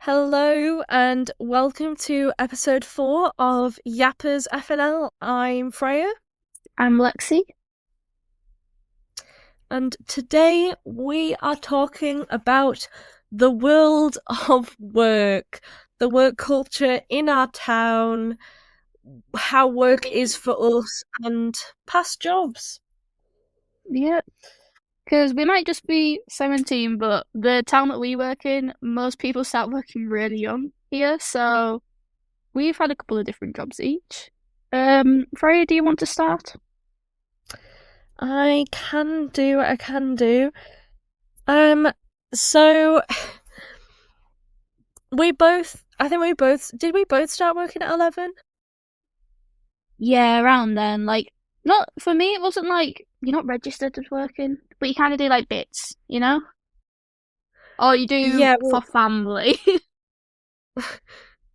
Hello and welcome to episode 4 of YappersF&L. I'm Freya, I'm Lexi. and today we are talking about the world of work, the work culture in our town, how work is for us, and past jobs. Yeah, because we might just be 17, but the town that we work in, most people start working really young here, so we've had a couple of different jobs each. Freya, do you want to start? I can do. Um, so did we both start working at 11? Yeah, around then. Not for me, it wasn't like you're not registered as working, but you kind of do like bits, you know? Or you do Yeah, for well, family.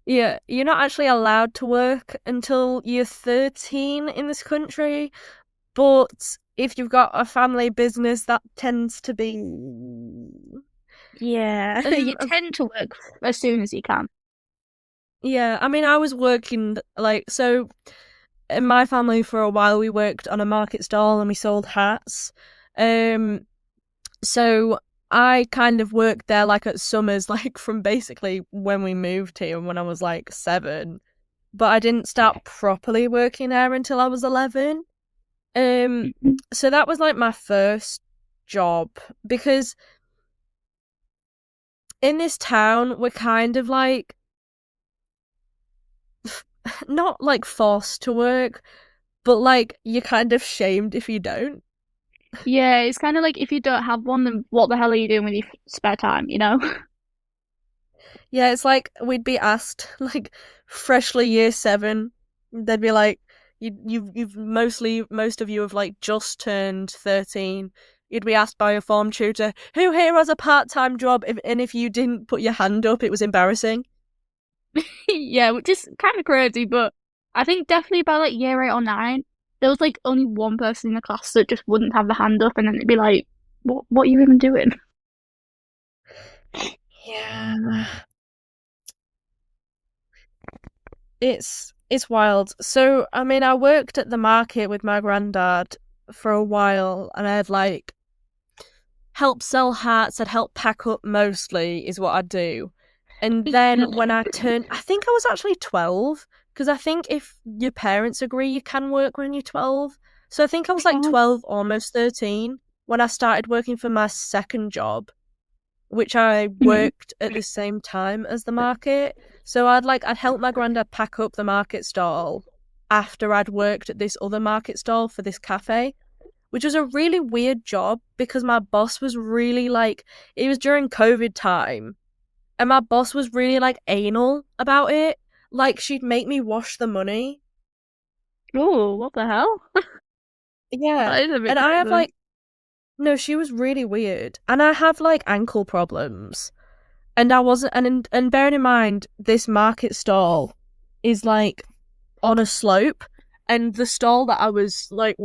yeah, you're not actually allowed to work until you're 13 in this country, but if you've got a family business, that tends to be. Yeah, you Um, tend to work as soon as you can. yeah, I mean, I was working, so in my family for a while, we worked on a market stall and we sold hats. Um, so I kind of worked there, like, at summers, like, from basically when we moved here, when I was, like, 7. But I didn't start properly working there until I was 11. Um, so that was like my first job because in this town we're kind of like not like forced to work, but like you're kind of shamed if you don't. Yeah, it's kind of like if you don't have one, then what the hell are you doing with your spare time, you know? Yeah, it's like we'd be asked like freshly year 7, they'd be like you've most of you have like just turned 13. You'd be asked by a form tutor, who here has a part-time job, and if you didn't put your hand up, it was embarrassing. Yeah, which is kind of crazy, but I think definitely by like year 8 or 9, there was like only one person in the class that just wouldn't have the hand up, and then it'd be like, what are you even doing? Yeah. It's wild. So, I mean, I worked at the market with my granddad for a while, and I'd like help sell hats. I'd help pack up mostly, is what I'd do. And then when I turned, I think I was actually 12, because I think if your parents agree, you can work when you're 12. So I think I was like Oh, 12, almost 13, when I started working for my second job, which I mhm. worked at the same time as the market. So I'd help my granddad pack up the market stall after I'd worked at this other market stall for this cafe, which was a really weird job because my boss was really like, it was during COVID time, and my boss was really like anal about it. Like, she'd make me wash the money. Oh, what the hell? Yeah. That is a bit And I have crazy. like, no, she was really weird. And I have like ankle problems. And I wasn't, and bearing in mind, this market stall is like on a slope, and the stall that I was like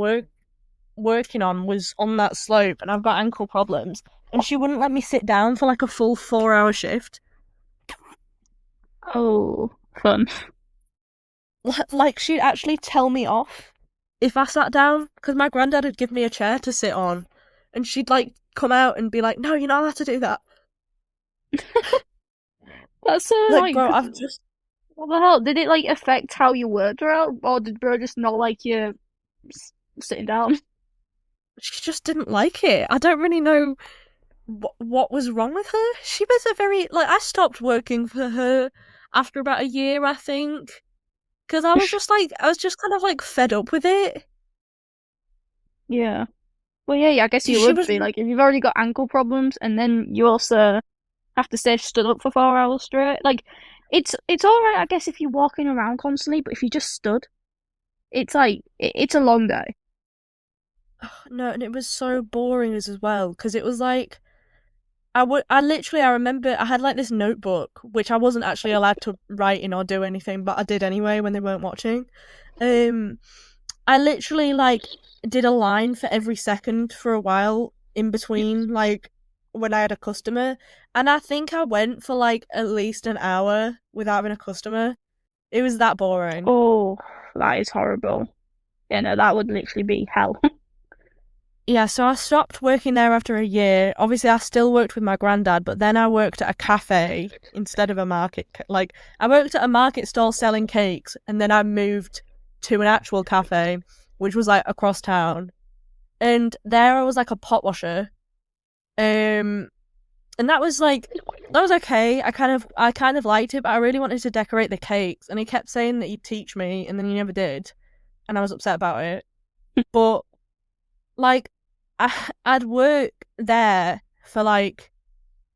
working on was on that slope, and I've got ankle problems, and she wouldn't let me sit down for like a full 4 hour shift. Oh, fun. Like, she'd actually tell me off if I sat down, because my granddad would give me a chair to sit on, and she'd like come out and be like, "No, you're not allowed to do that." That's so Like, annoying. bro, 'Cause I've just what the hell? Did it like affect how you worked her out, or did bro just not like you sitting down? she just didn't like it. I don't really know what was wrong with her. She was a very like, I stopped working for her after about a year, I think, because I was just kind of like fed up with it. Yeah. Well, yeah, I guess you She would was be like if you've already got ankle problems, and then you also have to stay stood up for 4 hours straight. Like, it's all right, I guess, if you're walking around constantly, but if you just stood, it's like it's a long day. no, and it was so boring as well because it was like I remember I had like this notebook which I wasn't actually allowed to write in or do anything, but I did anyway when they weren't watching. Um, I literally like did a line for every second for a while in between like when I had a customer, and I think I went for like at least an hour without having a customer. It was that boring. Oh, that is horrible. Yeah, no, that would literally be hell. Yeah, so I stopped working there after a year. Obviously, I still worked with my granddad, but then I worked at a cafe instead of a market. Like, I worked at a market stall selling cakes, and then I moved to an actual cafe, which was like across town. And there I was like a pot washer. And that was like that was okay. I kind of liked it, but I really wanted to decorate the cakes, and he kept saying that he'd teach me, and then he never did, and I was upset about it. But like, I'd work there for like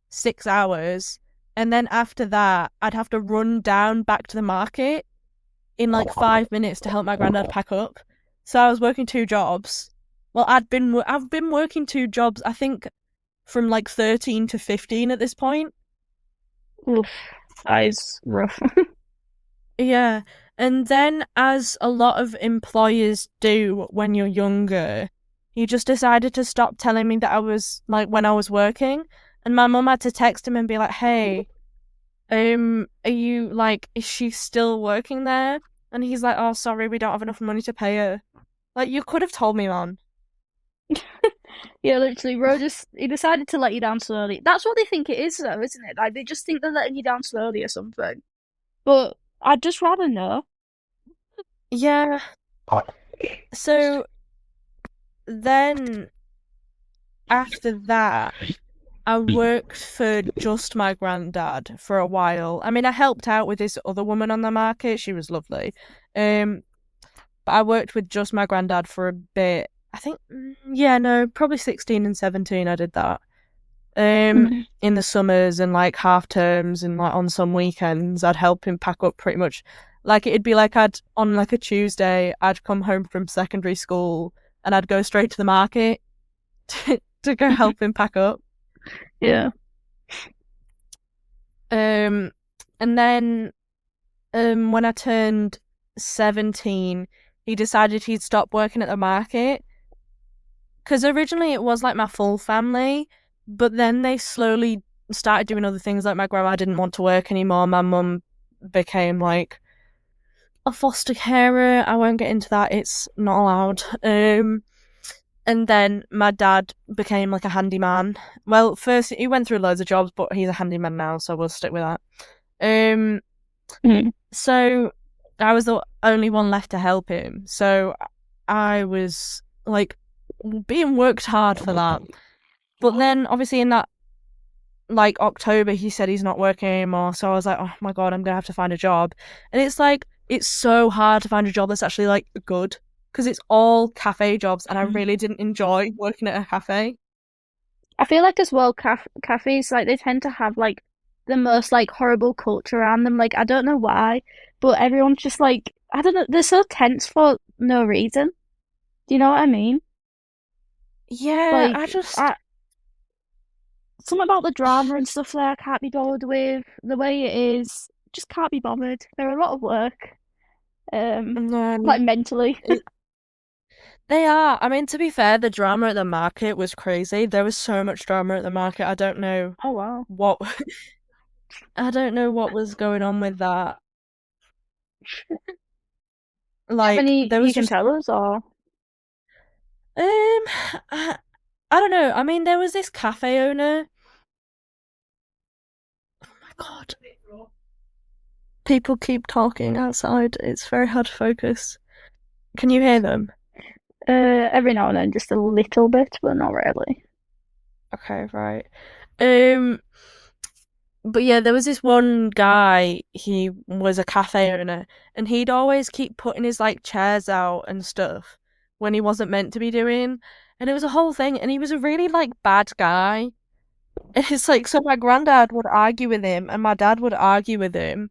6 hours, and then after that, I'd have to run down back to the market in like 5 minutes to help my granddad pack up. So I was working two jobs. Well, I've been working two jobs, I think, from like 13 to 15 at this point. Oof, that is rough. Yeah. And then, as a lot of employers do when you're younger, he just decided to stop telling me that I was like when I was working. And my mum had to text him and be like, hey, are you like, is she still working there? And he's like, oh, sorry, we don't have enough money to pay her. Like, you could have told me, man. Yeah, literally, Ro just he decided to let you down slowly. That's what they think it is, though, isn't it? Like they just think they're letting you down slowly or something. But I'd just rather know. Yeah. So then after that, I worked for just my granddad for a while. I mean, I helped out with this other woman on the market. She was lovely. Um, but I worked with just my granddad for a bit. I think, yeah, no, probably 16 and 17 I did that. Mm. In the summers and like half terms and like on some weekends, I'd help him pack up pretty much. Like it'd be like on like a Tuesday, I'd come home from secondary school and I'd go straight to the market to go help him pack up. Yeah. Um, and then when I turned 17, he decided he'd stop working at the market. Because originally it was like my full family, but then they slowly started doing other things. Like my grandma didn't want to work anymore. My mum became like a foster carer. I won't get into that. It's not allowed. And then my dad became like a handyman. Well, first he went through loads of jobs, but he's a handyman now, so we'll stick with that. Um, Mm. so I was the only one left to help him. So I was like being worked hard for that. But then obviously in that like October he said he's not working anymore. So I was like, oh my god, I'm gonna have to find a job. And it's like it's so hard to find a job that's actually like good because it's all cafe jobs, and I really didn't enjoy working at a cafe. I feel like as well, cafes like they tend to have like the most like horrible culture around them. Like I don't know why, but everyone's just like I don't know. They're so tense for no reason. Do you know what I mean? Yeah, I Like just I something about the drama and stuff there I can't be bothered with. The way it is, just can't be bothered. They're a lot of work. no. Like mentally. They are. I mean, to be fair, the drama at the market was crazy. There was so much drama at the market. Oh wow. What I don't know what was going on with that. Do you have Like any there you was can just tell us or I, I don't know. I mean, there was this cafe owner. Oh my god. People keep talking outside. It's very hard to focus. Can you hear them? every now and then just a little bit, but not really. Okay, right. Um But yeah, there was this one guy, he was a cafe owner, and he'd always keep putting his like chairs out and stuff when he wasn't meant to be doing. And it was a whole thing, and he was a really like bad guy. And it's like, so my granddad would argue with him, and my dad would argue with him,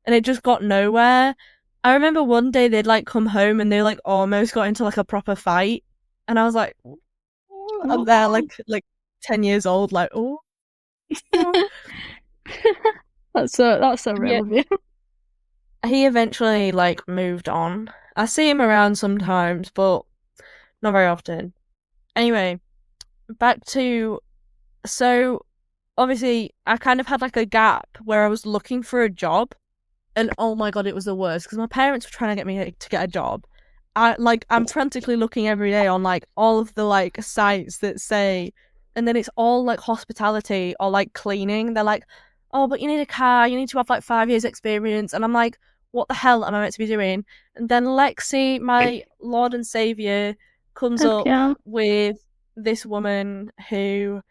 and it just got nowhere. I remember one day they'd like come home and they like almost got into like a proper fight, and I was like, I'm there like 10 years old, like, oh. That's so Yeah, real of you. he eventually like moved on. I see him around sometimes, but not very often. Anyway, back to So obviously I kind of had like a gap where I was looking for a job, and oh my god, it was the worst because my parents were trying to get me to get a job. I'm frantically looking every day on like all of the like sites that say, and then it's all like hospitality or like cleaning. They're like, oh, but you need a car, you need to have like 5 years experience, and I'm like, what the hell am I meant to be doing? And then Lexi, my Lord and Savior, comes up Okay. with this woman who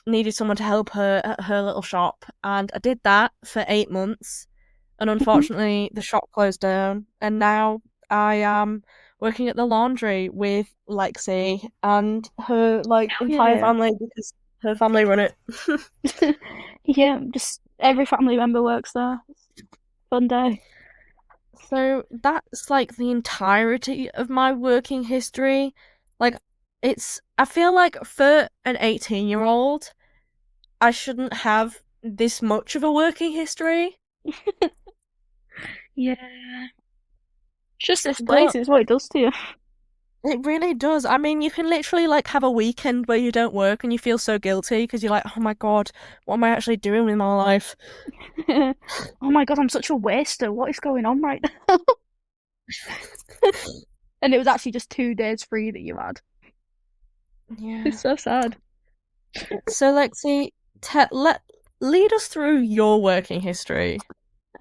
needed someone to help her at her little shop, and I did that for 8 months. And Mhm. unfortunately, the shop closed down, and now I am working at the laundry with Lexi and her like entire Yeah. family because her family run it. Yeah, just every family member works there. Fun day. So that's like the entirety of my working history. Like I feel like for an 18-year-old, I shouldn't have this much of a working history, Yeah. It's just this place, but it's what it does to you. it really does. I mean, you can literally like have a weekend where you don't work and you feel so guilty because you're like, oh my god, what am I actually doing with my life? Oh my god, I'm such a waster. What is going on right now? And it was actually just 2 days free that you had. It's Yeah. so sad. So, Lexi, lead us through your working history.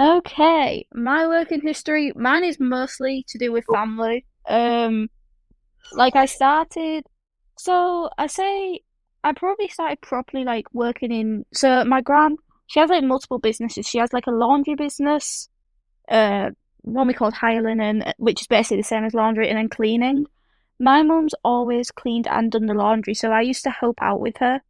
Okay, my working history, mine is mostly to do with family. Like I started, so I say I probably started properly like working in. So my gran, she has like multiple businesses. She has like a laundry business, uh, one we called hire linen, which is basically the same as laundry, and then cleaning. My mum's always cleaned and done the laundry, so I used to help out with her.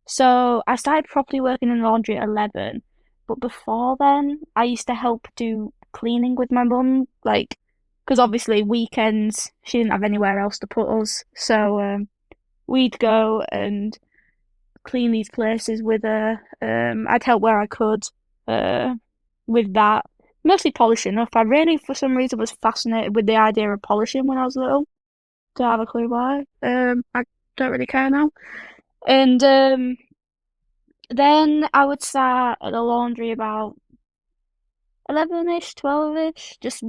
So I started properly working in laundry at 11, but before then, I used to help do cleaning with my mum, like, because obviously weekends she didn't have anywhere else to put us, so we'd go and clean these places with her. I'd help where I could, uh, with that. Mostly polishing up. I really, for some reason, was fascinated with the idea of polishing when I was little. Don't have a clue why. I don't really care now. And then I would start at the laundry about 11ish, 12ish, just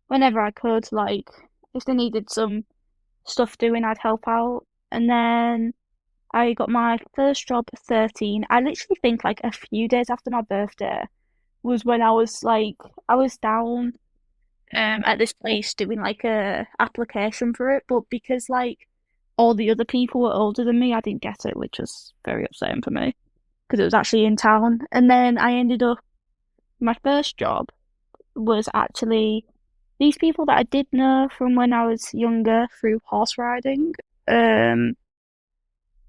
whenever I could, like if they needed some stuff doing, I'd help out. And then I got my first job at 13. I literally think like a few days after my birthday was when I was down at this place doing like a application for it, but because like all the other people were older than me, I didn't get it, which was very upsetting for me because it was actually in town. And then I ended up my first job was actually these people that I did know from when I was younger through horse riding. Um,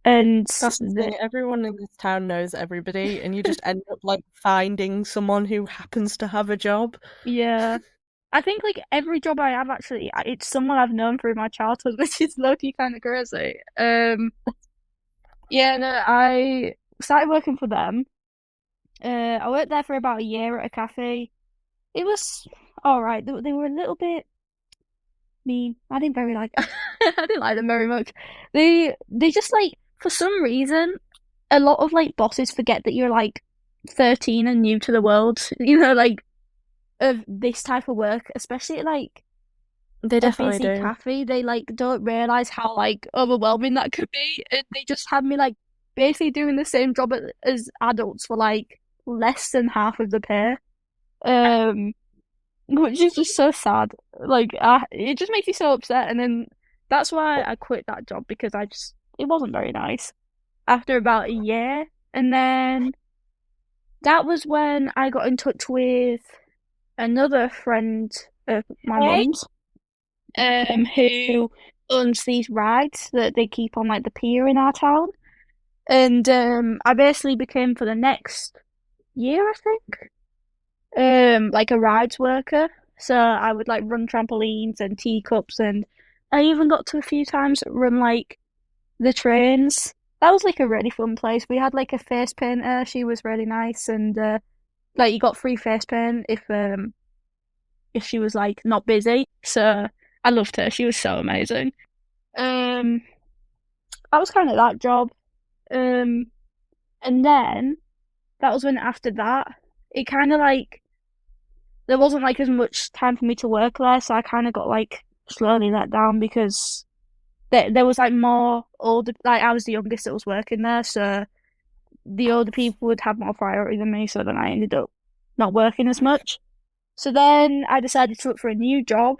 and That's the the thing. Everyone in this town knows everybody, and you just end up like finding someone who happens to have a job. yeah, I think like every job I have actually, it's someone I've known through my childhood, which is low-key kind of crazy. Yeah, no, I started working for them. I worked there for about a year at a cafe. It was all right. They were a little bit mean. I didn't very like. I didn't like them very much. They just like for some reason a lot of like bosses forget that you're like 13 and new to the world. You know, like of this type of work, especially at, like They a definitely busy do. cafe. They like don't realize how like overwhelming that could be, and they just had me like basically doing the same job as adults for like less than half of the pay. Um, which is just so sad. Like, it just makes you so upset, and then that's why I quit that job because I just it wasn't very nice after about a year, and then that was when I got in touch with another friend of my mum's, who owns these rides that they keep on like the pier in our town, and I basically became for the next year, I think, like a rides worker. So I would like run trampolines and teacups, and I even got to a few times run like the trains. That was like a really fun place. We had like a face painter. She was really nice, and like you got free face paint if she was like not busy. So I loved her. She was so amazing. Um, that was kind of that job. And then that was when after that, it kind of like there wasn't like as much time for me to work there, so I kind of got like slowly let down because there was like more older, like I was the youngest that was working there, so the older people would have more priority than me, so then I ended up not working as much. So then I decided to look for a new job,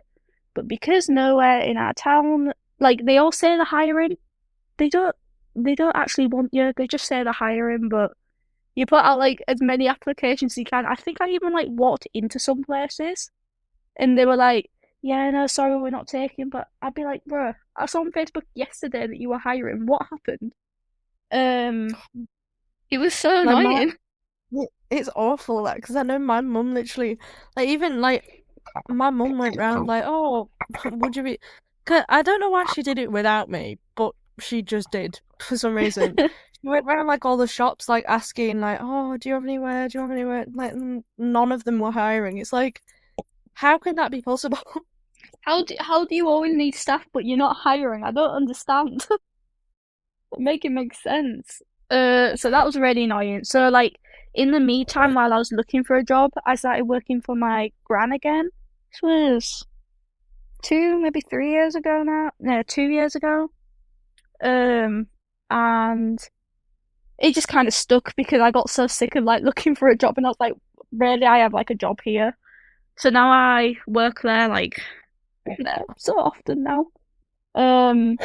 but because nowhere in our town, like they all say they're hiring, they don't they don't actually want you. They just say they're hiring, but you put out like as many applications as you can. I think I even like walked into some places and they were like, "Yeah, no, sorry, we're not taking." But I'd be like, "Bro, I saw on Facebook yesterday that you were hiring. What happened?" Um, it was so Like my annoying. it's awful, like, because I know my mum literally, like, even like my mum went round like, oh, would you be? Cause I don't know why she did it without me, but she just did for some reason. She went round like all the shops, like asking, like, oh, do you have anywhere? Do you have anywhere? Like, none of them were hiring. It's like, how can that be possible? How do you always need staff but you're not hiring? I don't understand. Make it make sense. So that was really annoying. So like in the meantime, while I was looking for a job, I started working for my gran again. This was 2, maybe 3 years ago now. No, 2 years ago. Um, and it just kind of stuck because I got so sick of like looking for a job, and I was like, really, I have like a job here. So now I work there like so often now. Um,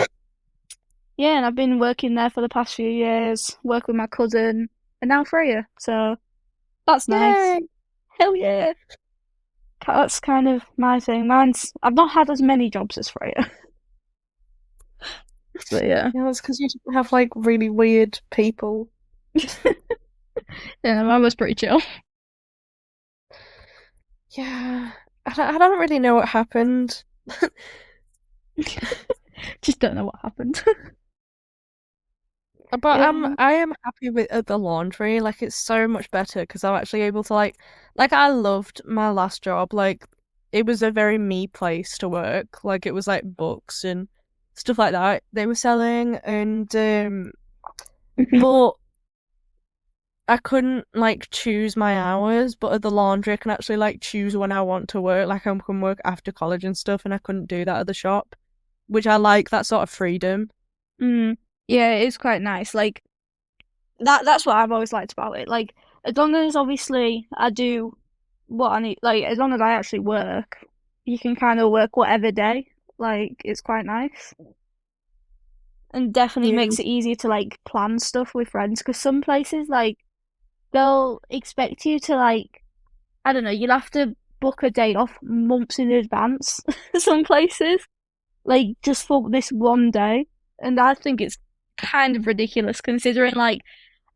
yeah, and I've been working there for the past few years, work with my cousin, and now Freya. So that's nice. Yay! Hell yeah. That's kind of my thing. I've not had as many jobs as Freya. But yeah. Yeah, that's because you have like really weird people. Yeah, mine was pretty chill. Yeah, I don't really know what happened. Just don't know what happened. But Yeah. I am happy with the laundry. Like it's so much better because I'm actually able to like I loved my last job. Like it was a very me place to work. Like it was like books and stuff like that they were selling, and but I couldn't like choose my hours. But at the laundry, I can actually like choose when I want to work. Like I can work after college and stuff, and I couldn't do that at the shop, which I like that sort of freedom. Mm. Yeah, it is quite nice. Like that's what I've always liked about it. Like as long as obviously I do what I need, like as long as I actually work, you can kind of work whatever day. Like it's quite nice. And definitely Yeah, makes it easier to like plan stuff with friends because some places like they'll expect you to like I don't know, you'll have to book a day off months in advance. Some places like just for this one day, and I think it's kind of ridiculous considering like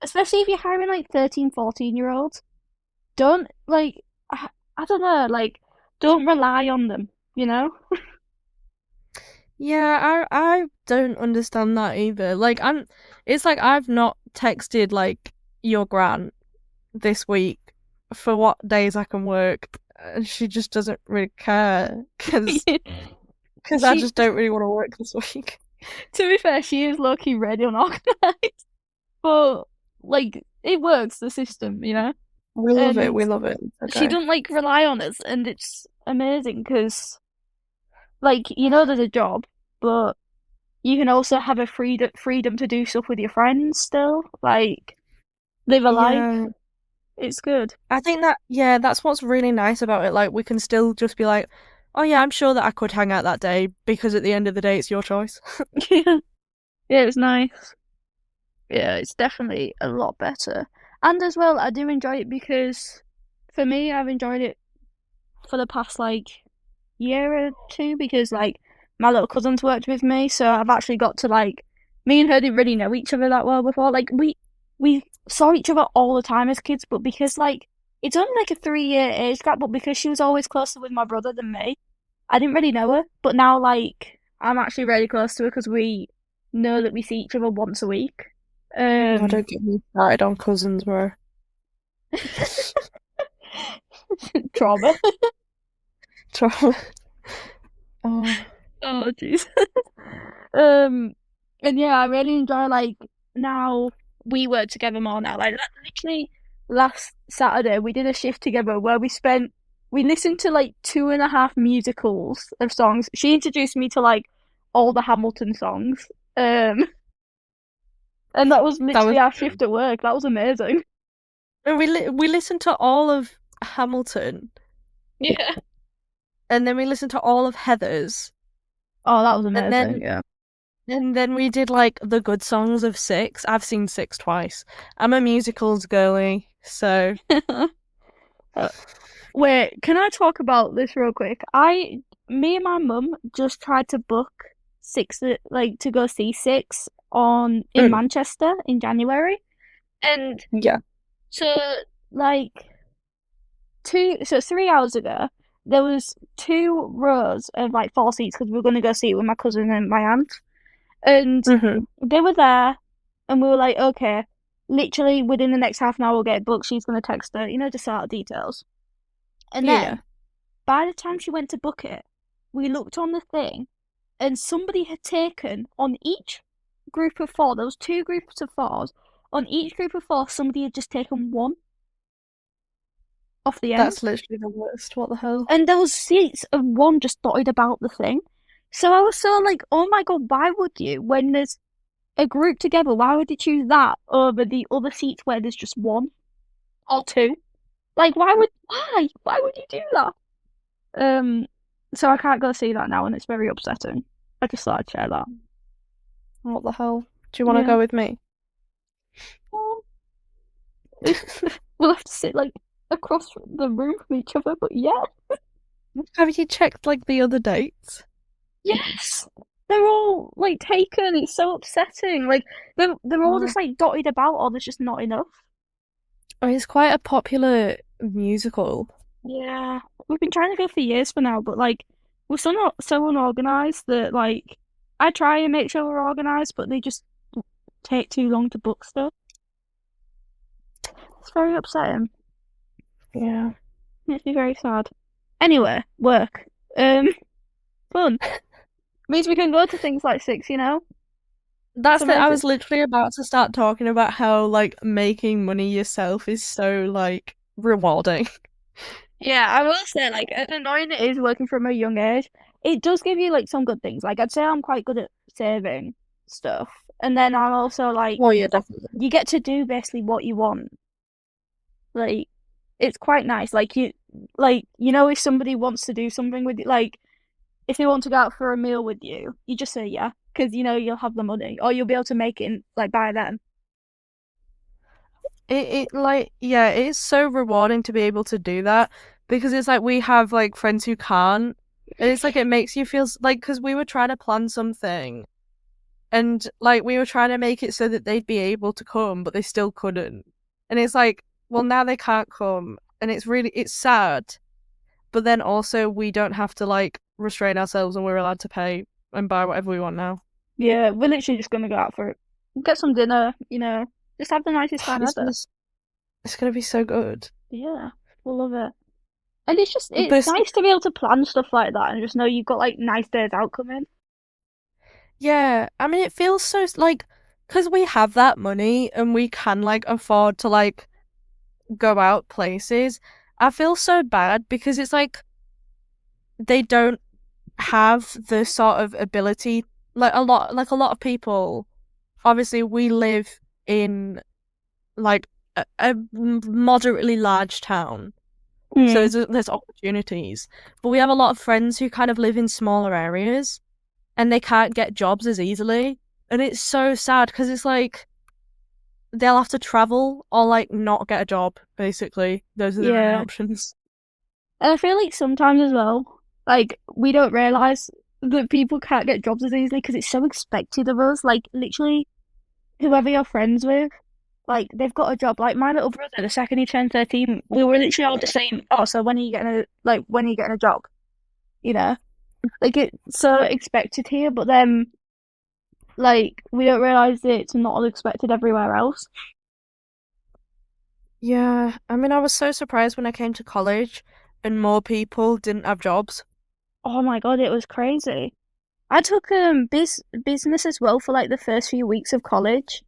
especially if you're hiring like 13, 14 year olds, don't like I don't know, like don't rely on them, you know? yeah, I don't understand that either. Like it's like I've not texted like your gran this week for what days I can work, and she just doesn't really care because I She just don't really want to work this week. to be fair, she is low key ready unorganized. But like it works, the system, you know? We love it. And We love it. she Okay. don't like rely on us, and it's amazing because like you know there's a job, but you can also have a freedom to do stuff with your friends still, like live a life. Yeah, It's good. I think that yeah, that's what's really nice about it. Like we can still just be like, oh yeah, I'm sure that I could hang out that day because at the end of the day, it's your choice. Yeah, yeah, it's nice. Yeah, it's definitely a lot better. And as well, I do enjoy it because for me, I've enjoyed it for the past like year or two because like my little cousin's worked with me, so I've actually got to like me and her didn't really know each other that well before. Like we saw each other all the time as kids, but because like it's only like a 3 year age gap, but because she was always closer with my brother than me, I didn't really know her. But now like I'm actually really close to her because we know that we see each other once a week. I Um don't get me started on cousins, bro. trauma. Trauma. Oh, Oh jeez. Um and yeah, I really enjoy like now we work together more now. Like literally last Saturday we did a shift together where we listened to like 2.5 musicals of songs. She introduced me to like all the Hamilton songs. And that was That literally was our shift at work. That was amazing. and we listened to all of Hamilton, Yeah. and then we listened to all of Heather's, Oh, that was and amazing. then Yeah. we did like the good songs of Six. I've seen Six twice. I'm a musicals girly, so Uh, Wait, can I talk about this real quick? Me and my mum just tried to book six, like to go see Six on in mm, Manchester in January, and yeah. so like 3 hours ago, there was 2 rows of like 4 seats because we were going to go see it with my cousin and my aunt, and Mm-hmm. they were there, and we were like, okay, literally within the next half an hour we'll get it booked. She's going to text her, just sort of details, and Yeah, then by the time she went to book it, we looked on the thing and somebody had taken on each group of four, there was 2 groups of 4s. On each group of 4, somebody had just taken one off the that's end. literally the worst. What the hell? And there was seats of one just dotted about the thing. So I was so like, oh my god, why would you? When there's a group together, why would you choose that over the other seats where there's just one or two? Like why would you do that? Um, so I can't go see that now, and it's very upsetting. I just thought I'd share that. What the hell? Do you want to Yeah. go with me? Well, we'll have to sit like across the room from each other, but yeah. Have you checked like the other dates? Yes. They're all like taken. It's so upsetting. Like they're all Oh, just like dotted about, or there's just not enough. oh, it's quite a popular musical. Yeah. We've been trying to go for years for now, but like we're so not so unorganized that like I try and make sure we're organized, but they just take too long to book stuff. It's very upsetting. Yeah. Makes me very sad. Anyway, work. Fun. Means we can go to things like Six. It's That's the I amazing. was literally about to start talking about how like making money yourself is so like rewarding. Yeah, I will say, like, as annoying it is working from a young age, it does give you like some good things. Like, I'd say I'm quite good at saving stuff, and then I'm also like, Well, yeah, definitely. you get to do basically what you want. Like, it's quite nice. If somebody wants to do something with you, like, if they want to go out for a meal with you, you just say yeah, because you'll have the money, or you'll be able to make it like by then. It like yeah, it is so rewarding to be able to do that because it's like we have like friends who can't, and it's like it makes you feel like because we were trying to plan something and like we were trying to make it so that they'd be able to come, but they still couldn't, and it's like well now they can't come, and it's sad, but then also we don't have to like restrain ourselves and we're allowed to pay and buy whatever we want now. Yeah, we're literally just gonna go out for it, get some dinner, just have the nicest time It's ever. gonna, it's gonna be so good. Yeah, we'll love it. And it's This nice to be able to plan stuff like that and just know you've got like nice days out coming. Yeah, I mean, it feels so like because we have that money and we can like afford to like go out places. I feel so bad because it's like they don't have the sort of ability like a lot of people. Obviously, we live in like a moderately large town, so Mm, there's opportunities, but we have a lot of friends who kind of live in smaller areas and they can't get jobs as easily. And it's so sad because it's like they'll have to travel or like not get a job, basically. Those are their only yeah. options. And I feel like sometimes as well, like we don't realise that people can't get jobs as easily because it's so expected of us. Like literally, whoever you're friends with, like they've got a job. Like my little brother, the second he turned 13, we were literally all just saying, "Oh, so when are you getting a job?" You know, like it's so expected here, but then like we don't realise that it's not expected everywhere else. Yeah, I mean, I was so surprised when I came to college and more people didn't have jobs. Oh my god, it was crazy. I took business as well for like the first few weeks of college,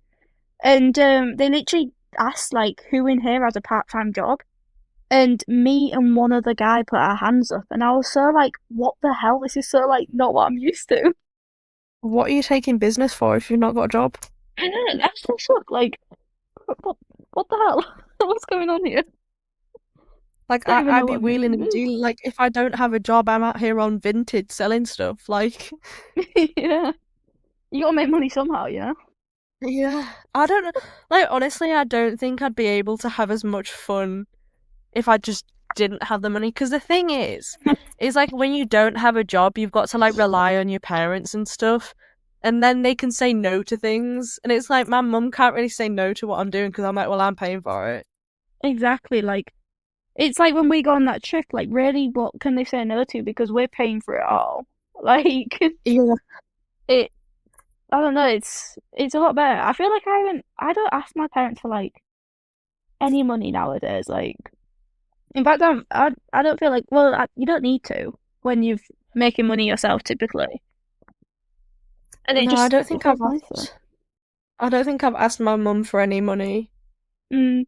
and they literally asked like who in here has a part-time job, and me and one other guy put our hands up, and I was so like, what the hell? This is so like not what I'm used to. What are you taking business for if you've not got a job? I know, that's so shocked. Like, what, what the hell? What's going on here? Like Don't even I'd know be what wheeling Vinted and is. dealing. Like if I don't have a job, I'm out here on Vinted selling stuff. Like Yeah, you gotta make money somehow, you know? yeah, I don't know. Like honestly, I don't think I'd be able to have as much fun if I just didn't have the money. Because the thing is like when you don't have a job, you've got to like rely on your parents and stuff, and then they can say no to things. And it's like my mum can't really say no to what I'm doing because I'm like, well, I'm paying for it. Exactly. Like, it's like when we go on that trip. Like, really, what can they say no to? Because we're paying for it all. Like, Yeah. it. I don't know. It's a lot better. I feel like I don't ask my parents for like any money nowadays. Like, in fact, I don't feel like, well, you don't need to when you've making money yourself typically, and No, I don't it think feels nicer. I don't think I've asked my mum for any money. Mm.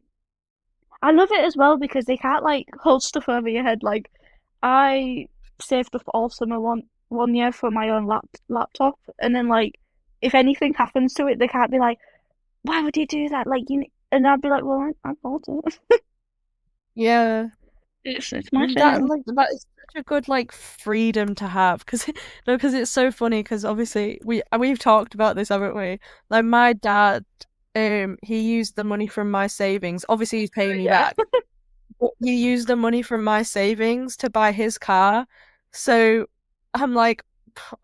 I love it as well because they can't like hold stuff over your head. Like, I saved up all summer one year for my own laptop, and then like if anything happens to it, they can't be like, why would you do that? Like and I'd be like, well, I bought it. Yeah. It's my And that thing. like that is such a good like freedom to have because no, because it's so funny because obviously we've talked about this, haven't we? Like my dad, he used the money from my savings. Obviously, he's paying me Yeah. back. But he used the money from my savings to buy his car. So I'm like,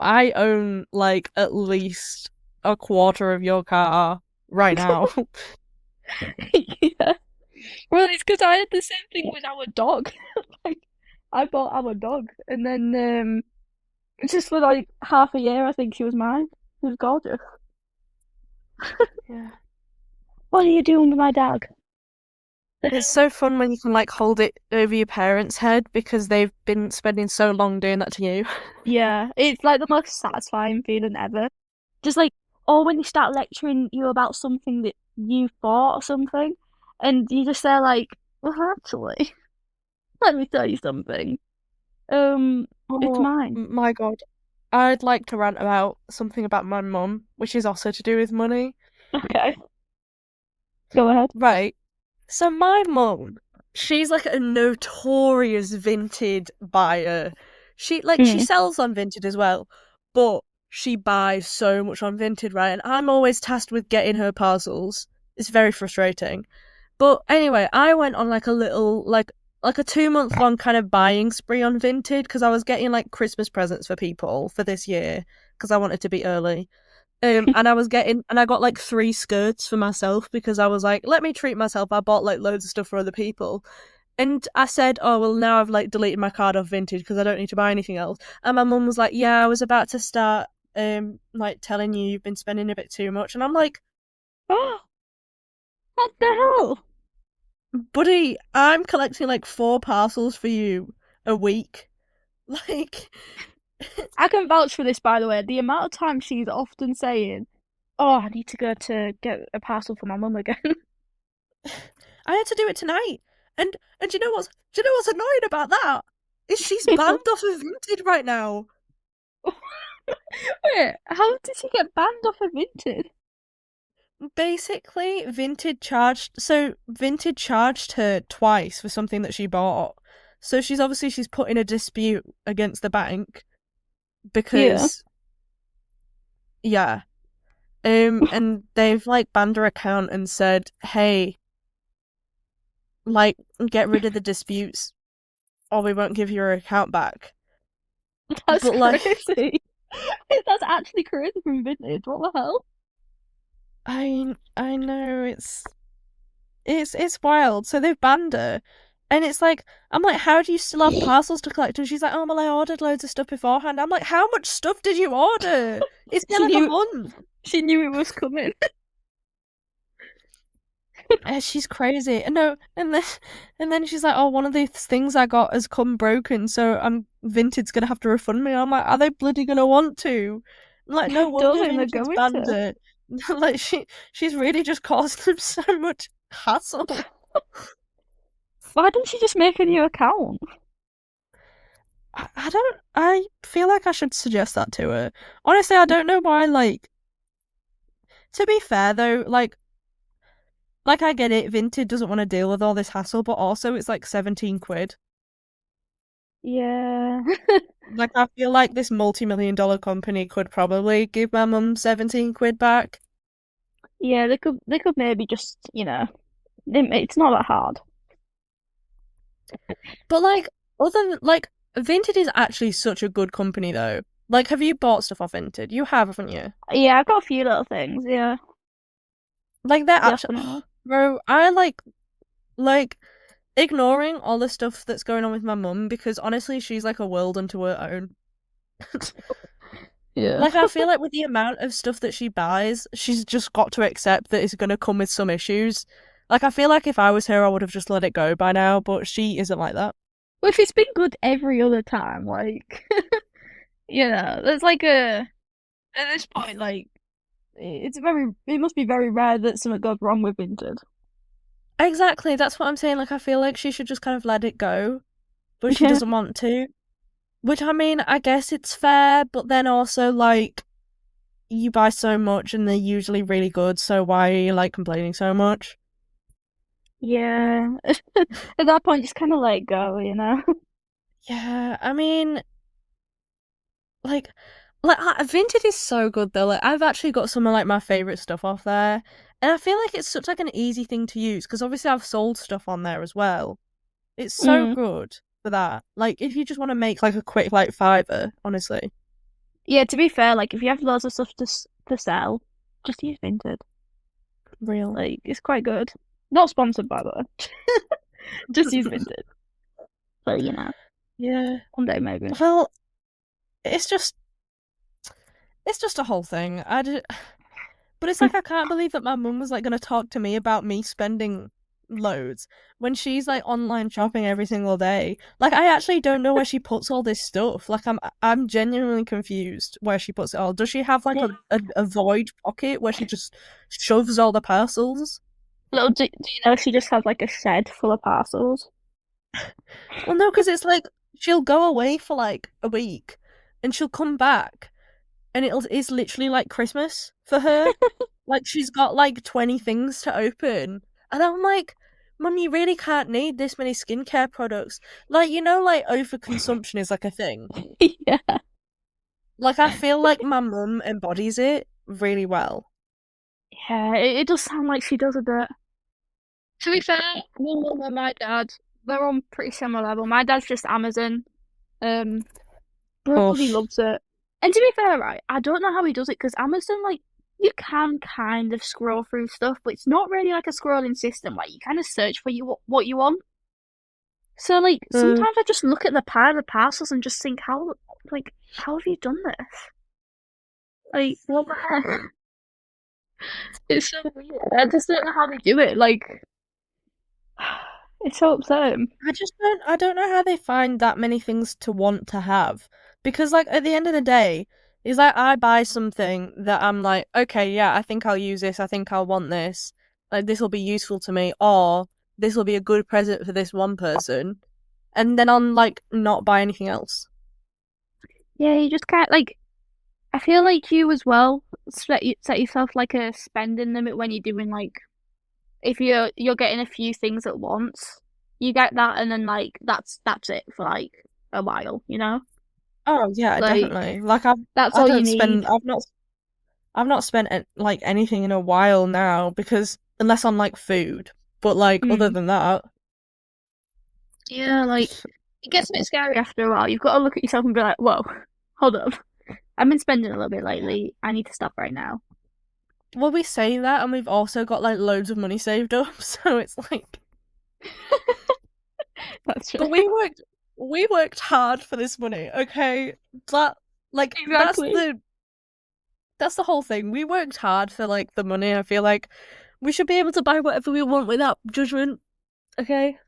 I own like at least a quarter of your car right now. Yeah. Well, it's because I had the same thing with our dog. Like, I bought our dog, and then just for like half a year, I think she was mine. She was gorgeous. Yeah. What are you doing with my dog? It's so fun when you can like hold it over your parents' head because they've been spending so long doing that to you. Yeah, it's like the most satisfying feeling ever. Just like, or when they start lecturing you about something that you thought or something, and you just say like, well, actually, let me tell you something. It's Oh mine. my God. I'd like to rant about something about my mum, which is also to do with money. Okay, go ahead. Right. So my mum, she's like a notorious Vinted buyer. She Mm. sells on Vinted as well, but she buys so much on Vinted, right? And I'm always tasked with getting her parcels. It's very frustrating. But anyway, I went on like a little like a 2 month long kind of buying spree on Vinted because I was getting like Christmas presents for people for this year because I wanted to be early. And I got like 3 skirts for myself because I was like, let me treat myself. I bought like loads of stuff for other people. And I said, oh, well, now I've like deleted my card off Vintage because I don't need to buy anything else. And my mum was like, yeah, I was about to start, like telling you you've been spending a bit too much. And I'm like, Oh, what the hell? buddy, I'm collecting like 4 parcels for you a week. Like, I can vouch for this, by the way. The amount of times she's often saying, "Oh, I need to go to get a parcel for my mum again." I had to do it tonight. And do you know what's annoying about that? Is she's banned off of Vinted right now. Wait, how did she get banned off of Vinted? Basically, Vinted charged her twice for something that she bought. So she's put in a dispute against the bank Yeah. because yeah. And they've like banned her account and said, "Hey, like get rid of the disputes or we won't give your account back." That's But like crazy. That's actually crazy from Vinted. What the hell? I know it's wild. So they've banned her. And it's like, I'm like, how do you still have parcels to collect? And she's like, oh, well, I ordered loads of stuff beforehand. I'm like, how much stuff did you order? It's been She like a knew month. she knew it was coming. She's crazy. And no, and then she's like, oh, one of these things I got has come broken, so Vinted's gonna have to refund me. I'm like, are they bloody gonna want to? I'm like, no I don't wonder think they're Vinted's going banned to. it. Like she's really just caused them so much hassle. Why didn't she just make a new account? I don't. I feel like I should suggest that to her. Honestly, I don't know why. Like, to be fair though, like I get it. Vinted doesn't want to deal with all this hassle, but also it's like 17 quid. Yeah. Like I feel like this multi-million-dollar company could probably give my mum 17 quid back. Yeah, they could maybe just, it's not that hard. But like, other than like, Vinted is actually such a good company though. Like, have you bought stuff off Vinted? You have, haven't you? Yeah, I've got a few little things, yeah, Like they're actually, definitely. bro. I like ignoring all the stuff that's going on with my mum because honestly, she's like a world unto her own. Yeah. Like I feel like with the amount of stuff that she buys, she's just got to accept that it's gonna come with some issues. Like I feel like if I was her, I would have just let it go by now, but she isn't like that. Well, she's been good every other time, like, there's like at this point, like, it must be very rare that something goes wrong with Vinted. Exactly, that's what I'm saying. Like I feel like she should just kind of let it go, but she Yeah. doesn't want to. Which I mean, I guess it's fair, but then also like you buy so much and they're usually really good, so why are you like complaining so much? Yeah. At that point, just kind of let it go, Yeah, I mean, like, Vinted is so good though. Like, I've actually got some of like my favorite stuff off there, and I feel like it's such like an easy thing to use because obviously I've sold stuff on there as well. It's so Mm. good for that. Like, if you just want to make like a quick like fiver, honestly, Yeah, to be fair, like, if you have loads of stuff to sell, just use Vinted. real. Like, it's quite good. Not sponsored, by the way. Just use Vinted. So, Yeah. one day maybe. Well, it's just it's just a whole thing. But it's like I can't believe that my mum was like gonna talk to me about me spending loads when she's like online shopping every single day. Like I actually don't know where she puts all this stuff. Like I'm genuinely confused where she puts it all. Does she have like Yeah. a void pocket where she just shoves all the parcels? Little do you know she just has like a shed full of parcels? Well, no, because it's like she'll go away for like a week and she'll come back and it's literally like Christmas for her. Like she's got like 20 things to open. And I'm like, Mum, you really can't need this many skincare products. Like, like overconsumption is like a thing. Yeah. Like I feel like my mum embodies it really well. Yeah, it does sound like she does a bit. To be fair, my mum and my dad, they're on pretty similar level. My dad's just Amazon. Um, Bloody Oof. loves it. And to be fair, right, I don't know how he does it because Amazon, like, you can kind of scroll through stuff, but it's not really like a scrolling system. Like, you kind of search for what you want. So, like, Mm. sometimes I just look at the pile of parcels and just think, how have you done this? Like, what the heck? It's so weird. I just don't know how they do it. Like, it's so upsetting. I don't know how they find that many things to want to have. Because like at the end of the day, it's like I buy something that I'm like, okay, yeah, I think I'll use this, I think I'll want this. Like this will be useful to me, or this will be a good present for this one person. And then I'm like not buy anything else. Yeah, you just can't, like, I feel like you as well set yourself like a spending limit when you're doing like if you're getting a few things at once, you get that and then like that's it for like a while, Oh yeah, Like definitely. Like I that's I all you don't need. spend I've not spent like anything in a while now because unless on like food. But like other Mm. than that, Yeah, like it gets a bit scary after a while. You've got to look at yourself and be like, whoa, hold up. I've been spending a little bit lately. I need to stop right now. well, we say that, and we've also got like loads of money saved up, so it's like. That's true. But we worked hard for this money, okay? That like Exactly. that's the whole thing. We worked hard for like the money. I feel like we should be able to buy whatever we want without judgment, okay?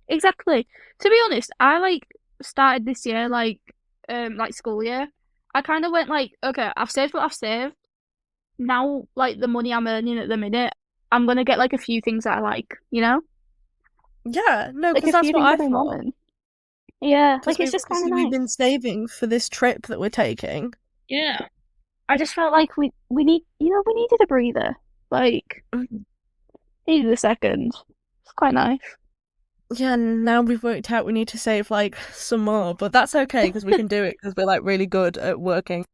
Exactly. To be honest, I like started this year like school year. I kind of went like, okay, I've saved what I've saved. now, like the money I'm earning at the minute, I'm gonna get like a few things that I like, Yeah, no, like because a that's few what things I I've been thought. wanting. Yeah, Because like it's just kind of we've nice. been saving for this trip that we're taking. Yeah. I just felt like we needed a breather. Like Mhm. needed a second. It's quite nice. Yeah, now we've worked out we need to save like some more, but that's okay because we can do it because we're like really good at working.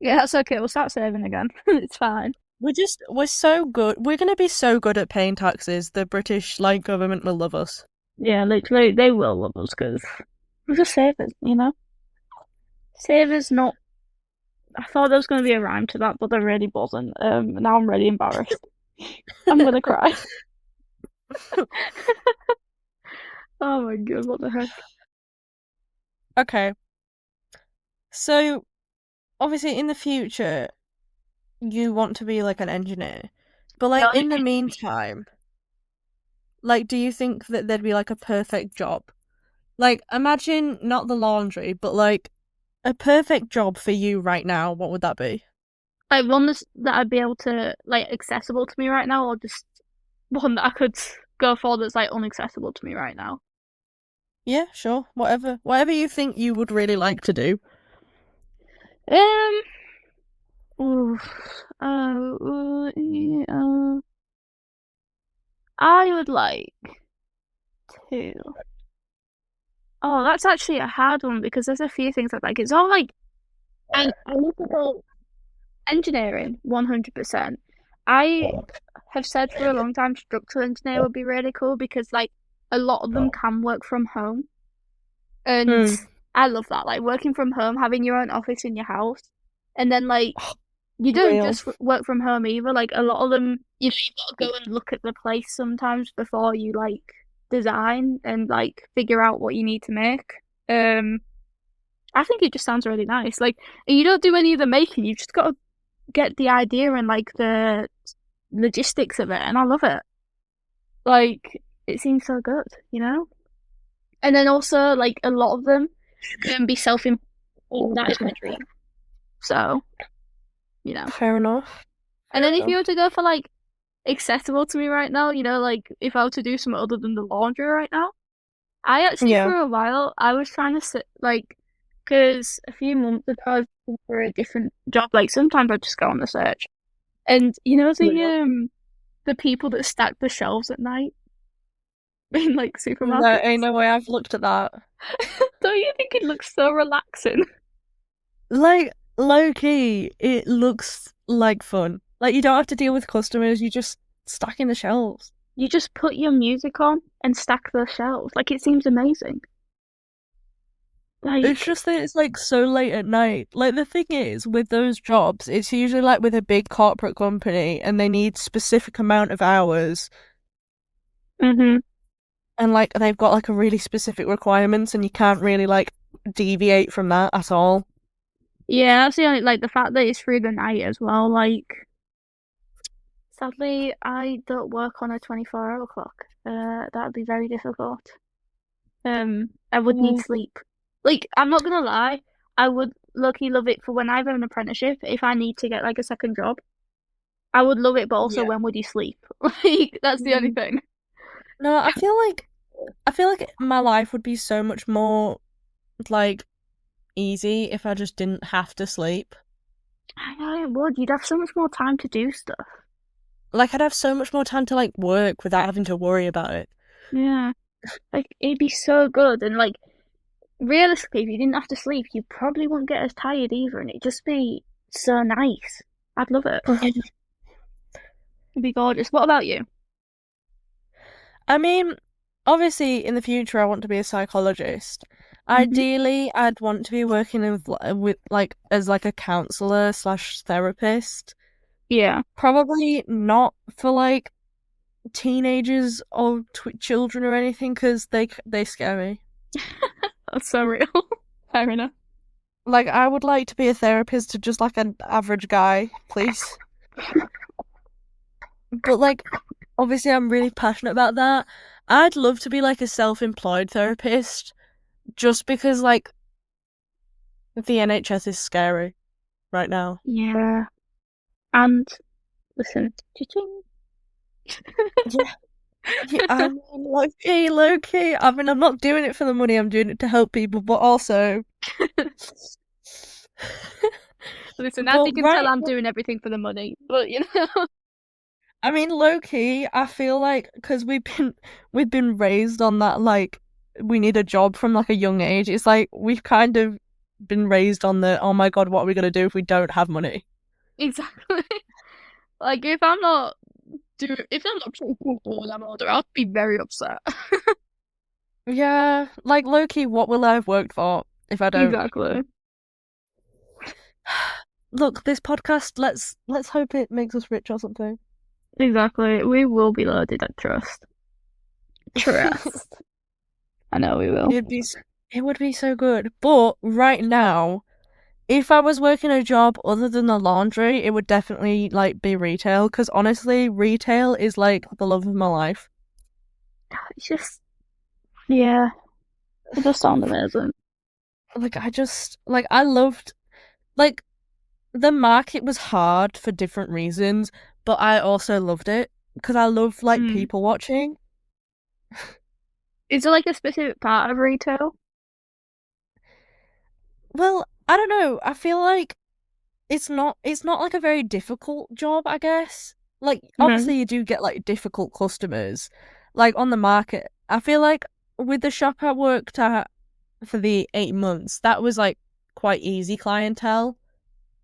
Yeah, that's okay. We'll start saving again. It's fine. We're so good. We're gonna be so good at paying taxes. The British like government will love us. Yeah, literally, they will love us because we're just savers. Savers, not. I thought there was going to be a rhyme to that, but there really wasn't. Now I'm really embarrassed. I'm gonna cry. Oh my god, what the heck? Okay, so obviously in the future you want to be like an engineer, but like in the meantime, like do you think that there'd be like a perfect job? Like imagine not the laundry, but like a perfect job for you right now. What would that be? Like one that I'd be able to like accessible to me right now, or just one that I could go for that's like unaccessible to me right now. Yeah, sure. Whatever you think you would really like to do. Um, oof, yeah, I would like to. Oh, that's actually a hard one because there's a few things I'd like. It's all like I look at engineering 100%. I have said for a long time structural engineer would be really cool because like a lot of them can work from home. And Hmm. I love that. Like working from home, having your own office in your house. And then like you don't Real. just work from home either. Like a lot of them, you've got to go and look at the place sometimes before you like design and like figure out what you need to make. Um, I think it just sounds really nice. Like you don't do any of the making, you've just got to get the idea and like the logistics of it, and I love it. Like it seems so good. And then also like a lot of them can be self-employed. That is my dream. So, you know. Fair enough. And Fair then if you enough. were to go for like accessible to me right now, like if I were to do something other than the laundry right now, I actually Yeah. for a while I was trying to sit like because a few months ago I was looking for a different job. Like sometimes I just go on the search, and Real. the people that stack the shelves at night in like No, supermarkets. ain't no way I've looked at that. Don't you think it looks so relaxing? Like, low key, it looks like fun. Like, you don't have to deal with customers, you just stack in the shelves. You just put your music on and stack those shelves. Like it seems amazing. It's Like, just that it's like so late at night. Like, the thing is, with those jobs, it's usually like with a big corporate company and they need specific amount of hours hmm and like they've got like a really specific requirements and you can't really like deviate from that at all. yeah, that's the only like the fact that it's through the night as well. Like, sadly, I don't work on a 24-hour clock. That'd be very difficult. I would need Mm. sleep. Like, I'm not gonna lie, I would lucky love it for when I have an apprenticeship. If I need to get like a second job, I would love it. But also, Yeah. when would you sleep? Like, that's the only Mm. thing. No, I feel like my life would be so much more like easy if I just didn't have to sleep. I know it would. You'd have so much more time to do stuff. Like I'd have so much more time to like work without having to worry about it. Yeah, like it'd be so good. And like realistically, if you didn't have to sleep, you probably wouldn't get as tired either, and it'd just be so nice. I'd love it. It'd be gorgeous. What about you? I mean, obviously in the future I want to be a psychologist. hmm Ideally, I'd want to be working with like as like a counselor slash therapist. Yeah, Probably not for like teenagers or children or anything because they scare me. that's so real. Fair enough. Like I would like to be a therapist to just like an average guy, please. But like obviously I'm really passionate about that. I'd love to be like a self-employed therapist just because like the NHS is scary right now. Yeah. And listen, cha-ching. Yeah, yeah, I mean, low key. I mean, I'm not doing it for the money. I'm doing it to help people, but also, Listen, as but you can tell, right. I'm doing everything for the money. But you know, I mean, low key. I feel like because we've been raised on that like we need a job from like a young age. It's like we've kind of been raised on the oh my god, what are we gonna do if we don't have money? exactly. Like if I'm not pretty cool when I'm older, I'll be very upset. Yeah, like low key, what will I have worked for if I don't? Exactly. Look, this podcast. Let's hope it makes us rich or something. Exactly. We will be loaded at trust. Trust. I know we will. It'd be, it would be so good. But right now, if I was working a job other than the laundry, it would definitely like be retail. Because honestly, retail is like the love of my life. It's just, yeah, it does sound amazing. Like I just like I loved like the market was hard for different reasons, but I also loved it because I love like Mm. people watching. Is there like a specific part of retail? Well, I don't know. I feel like it's not like a very difficult job, I guess. Like Mm. obviously you do get like difficult customers like on the market. I feel like with the shop I worked at for the 8 months, that was like quite easy clientele.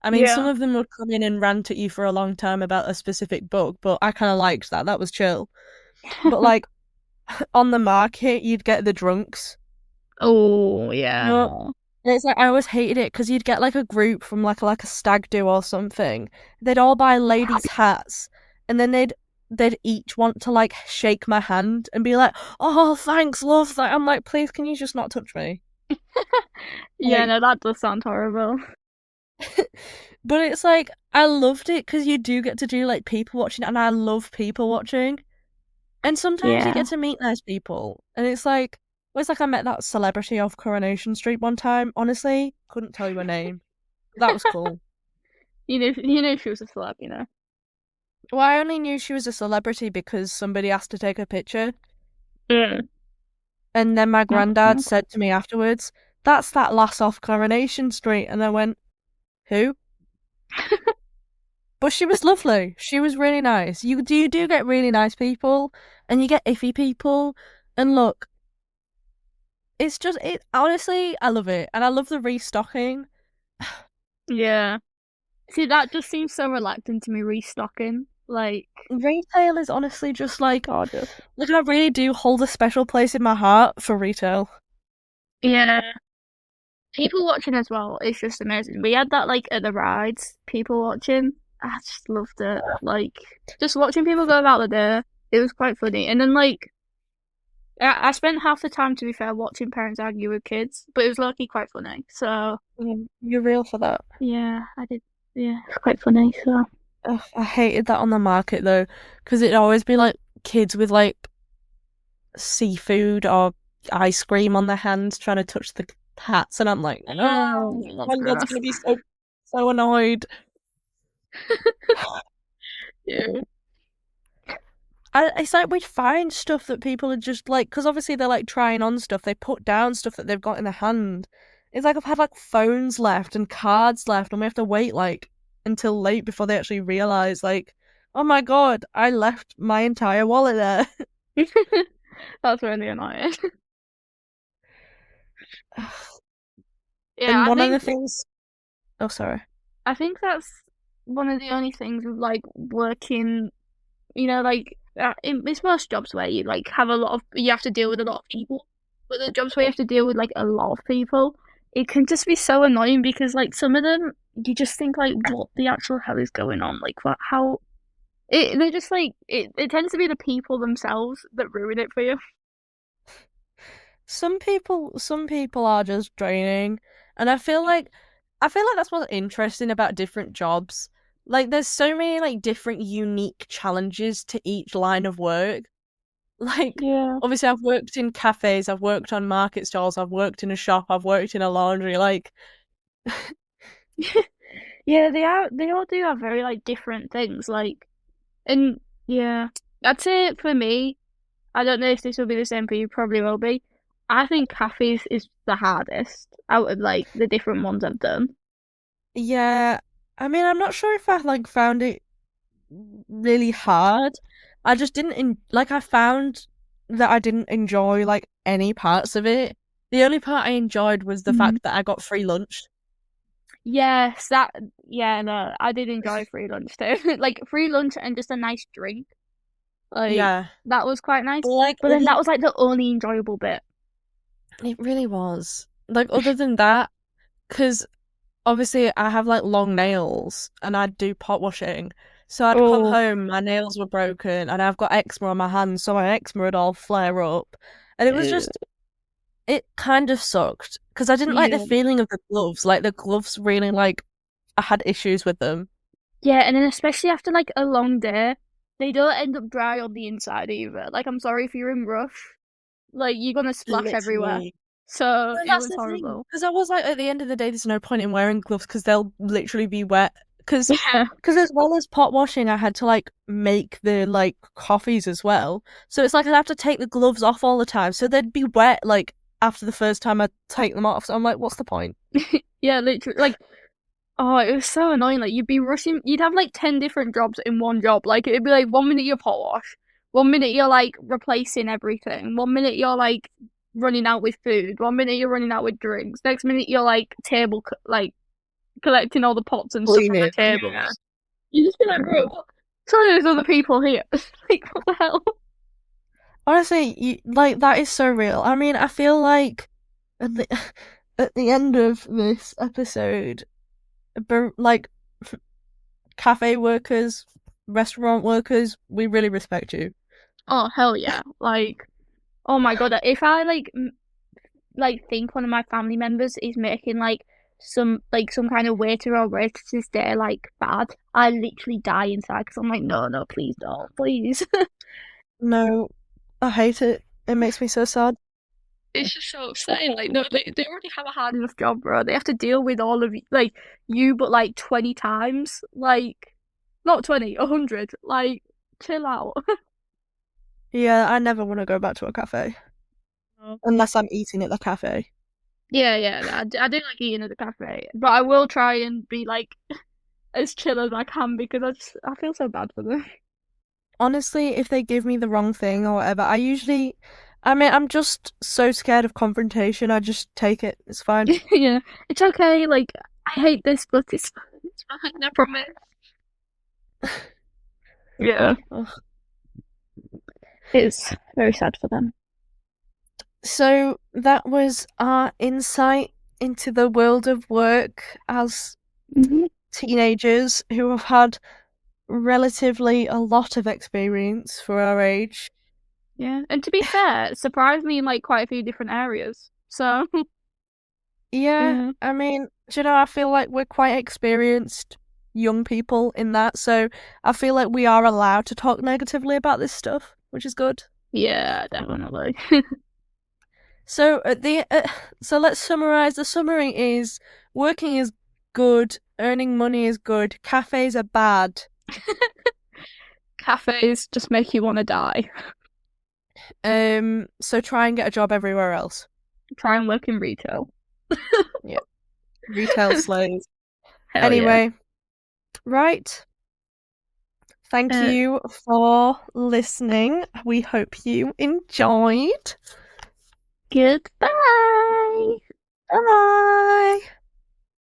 I mean, some Yeah. of them would come in and rant at you for a long time about a specific book, but I kind of liked that. That was chill. But like on the market, you'd get the drunks. Oh, yeah, No. no. And it's like I always hated it because you'd get like a group from like a stag do or something. They'd all buy ladies' hats, and then they'd each want to like shake my hand and be like, "Oh, thanks, love." That I'm like, please, can you just not touch me? Yeah, Like, no, that does sound horrible. but it's like I loved it because you do get to do like people watching, and I love people watching. And sometimes you Yeah. get to meet nice people, and it's like I met that celebrity off Coronation Street one time. Honestly, couldn't tell you her name. That was cool. You know she was a celeb, you know. Well, I only knew she was a celebrity because somebody asked to take a picture, Mm. and then my Not granddad mad. said to me afterwards, "That's that lass off Coronation Street," and I went, "Who?" But she was lovely. She was really nice. You do get really nice people, and you get iffy people, and look, it's just it. Honestly, I love it, and I love the restocking. Yeah. See, that just seems so reluctant to me restocking. Like, Retail is honestly just gorgeous. like I really do hold a special place in my heart for retail. Yeah. People watching as well, it's just amazing. We had that like at the rides, people watching. I just loved it. Like, just watching people go about the day, it was quite funny. And then like I spent half the time, to be fair, watching parents argue with kids, but it was lucky quite funny. So You're real for that. yeah, I did. Yeah, it's quite funny. So Ugh, I hated that on the market though, because it'd always be like kids with like seafood or ice cream on their hands trying to touch the hats, and I'm like, no, oh, that's my dad's gross. gonna be so annoyed. Yeah. It's like we'd find stuff that people are just like, because obviously they're like trying on stuff, they put down stuff that they've got in their hand. It's like I've had like phones left and cards left, and we have to wait like until late before they actually realize, like, oh my god, I left my entire wallet there. That's really annoying. Yeah, And one of the things, oh, sorry. I think that's one of the only things with like working, like it's most jobs where you like have you have to deal with a lot of people, but the jobs where you have to deal with like a lot of people, it can just be so annoying because like some of them you just think like what the actual hell is going on? Like what how they're just like it tends to be the people themselves that ruin it for you. Some people are just draining, and I feel like that's what's interesting about different jobs. Like there's so many like different unique challenges to each line of work. Like Yeah. obviously I've worked in cafes, I've worked on market stalls, I've worked in a shop, I've worked in a laundry. Like Yeah, they are. They all do have very like different things. Like, and yeah, I'd say for me, I don't know if this will be the same for you. Probably will be. I think cafes is the hardest out of like the different ones I've done. Yeah, I mean, I'm not sure if I like found it really hard. I just didn't like I found that I didn't enjoy like any parts of it. The only part I enjoyed was the Mhm. fact that I got free lunch. Yes, that. Yeah, no, I did enjoy free lunch too. Like free lunch and just a nice drink. Like Yeah, that was quite nice. but like But then that was like the only enjoyable bit. it really was. Like other than that, because obviously I have like long nails and I do pot washing. So I'd come Oh, home, my nails were broken, and I've got eczema on my hands, so my eczema would all flare up. And it was uh, just, it kind of sucked because I didn't like the yeah. feeling of the gloves. Like the gloves really, like, I had issues with them. Yeah, and then especially after like a long day, they don't end up dry on the inside either. Like I'm sorry if you're in rush, like you're gonna splash everywhere. Literally. So No, it that's was the thing. horrible. Because I was like, at the end of the day, there's no point in wearing gloves because they'll literally be wet. Because Yeah. as well as pot washing, I had to like make the like coffees as well. So it's like I'd have to take the gloves off all the time. So they'd be wet like after the first time I take them off. So I'm like, what's the point? Yeah, literally like oh, it was so annoying. Like you'd be rushing you'd have like 10 different jobs in one job. Like it'd be like 1 minute you're pot wash, 1 minute you're like replacing everything, 1 minute you're like running out with food, 1 minute you're running out with drinks, next minute you're like like collecting all the pots and stuff from the Cleaning. Yeah. tables. You just be like, bro, what? So there's other people here. Like, what the hell? Honestly, like that is so real. I mean, I feel like at the at the end of this episode, like cafe workers, restaurant workers, we really respect you. Oh, hell yeah. Like, oh my God. If I like think one of my family members is making some kind of waiter or waitress's day like bad, I literally die inside because I'm like, no, no, please don't, please. No, I hate it. It makes me so sad. It's just so upsetting. Like, no, they already have a hard enough job, bro. They have to deal with all of you, like you, but like 20 times. Like, not 20, 100. Like, chill out. Yeah, I never want to go back to a cafe Oh. unless I'm eating at the cafe. Yeah, yeah. I do like eating at the cafe, but I will try and be like as chill as I can because I feel so bad for them. Honestly, if they give me the wrong thing or whatever, I mean, I'm just so scared of confrontation. I just take it. It's fine. Yeah, it's okay. Like, I hate this, but it's fine. It's fine. I promise. Yeah, Ugh. it's very sad for them. So that was our insight into the world of work as Hmm. teenagers who have had relatively a lot of experience for our age. Yeah, and to be fair, it surprised me in like quite a few different areas. So, Yeah, yeah, I mean, do you know, I feel like we're quite experienced young people in that, so I feel like we are allowed to talk negatively about this stuff, which is good. yeah, definitely. So so let's summarize. The summary is working is good, earning money is good, cafes are bad. Cafes just make you want to die. So try and get a job everywhere else. Try and work in retail. Yeah, retail slaves. Hell yeah. Anyway, right. Thank Uh, you for listening. We hope you enjoyed. Goodbye. Bye.